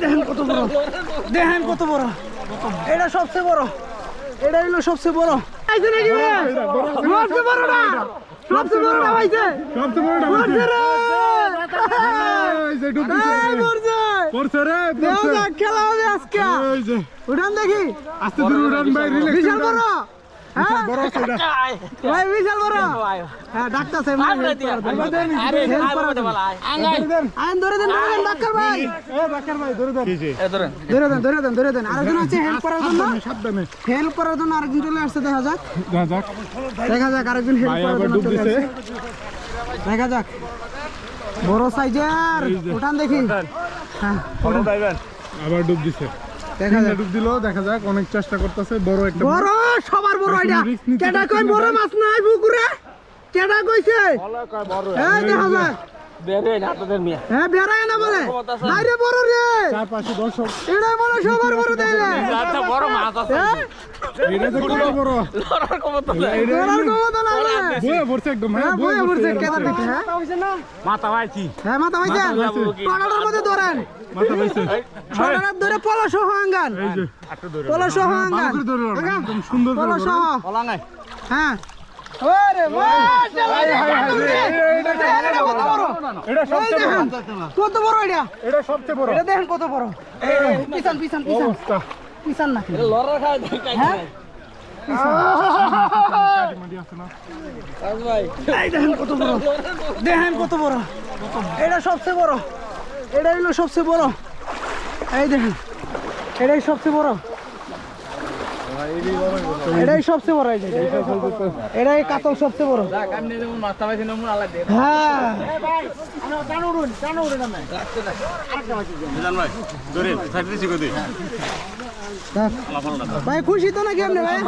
দেখেন কত বড়, দেখেন কত বড়, এটা সবচেয়ে বড়, এটা হলো সবচেয়ে বড়। সবচেয়ে বড় না, সবচেয়ে বড় না ভাইছে, সবচেয়ে বড় না ভাইছে রে, খেলা হবে আজকে। উঠান দেখি, আস্তে ধরে উঠান ভাই, বিশাল বড়, হ্যাঁ ভাই বিশাল বড়, হ্যাঁ ডাক্তার সাহেব ধরে দেন ডাক্তার ভাই, ধরে দেন আরেকজন আছে হেল্প করার জন্য, হেল্প করার জন্য আরেকজন চলে আসছে। দেখা যাক আরেকজন হেল্প করার জন্য চলে আসছে, দেখা যাক বড় সাইজের। উঠান দেখি, হ্যাঁ আবার ডুব দিছে, ডুব দিল, দেখা যাক অনেক চেষ্টা করতেছে। বড় একটা বড়, সবার বড় এটা। কেডা কই বড় মাছ নাই পুকুরে, কেডা কইছে? এই দেখা যাক বেরে না তোদের মিয়া, হ্যাঁ বেরায় না বলে বাইরে বড় রে, চার পাশে দর্শক, এটা বড় সবার বড় দেলে, এটা বড় মাছ আছে, এটা তো কত বড়, লড়ার ক্ষমতা নাই, লড়ার ক্ষমতা নাই, বয়ে পড়ছে একদম, হ্যাঁ বয়ে পড়ছে কেদার দিতে, হ্যাঁ মাথা ভাইছি, হ্যাঁ মাথা ভাইছে, টড়াটার মধ্যে ধরেন, মাথা পাইছে, টড়াটার ধরে পলা সহ আঙ্গান, পলা সহ আঙ্গান, একদম সুন্দর পলা সহ পলা নাই, হ্যাঁ ওরে মাশাআল্লাহ, এটা সবচেয়ে বড়, কত বড় এটা, এটা সবচেয়ে বড়, এটা দেখেন কত বড়, পিছন পিছন পিছন অবস্থা পিছন না, লড়ার খায় দেখাই হ্যাঁ এই দেখেন কত বড়, দেখেন কত বড়, এটা সবচেয়ে বড়, এটা হলো সবচেয়ে বড়, এই দেখেন এটাই সবচেয়ে বড়, এটাই সবচেয়ে বড়, এই যে এটাই কাতল সবচেয়ে বড়, মাথা ভাইছি না মুন আল্লাহ দে, হ্যাঁ জান ভাই ধরে সাইড দিছি কই ভাই খুশি তো নাকি আপনি ভাই?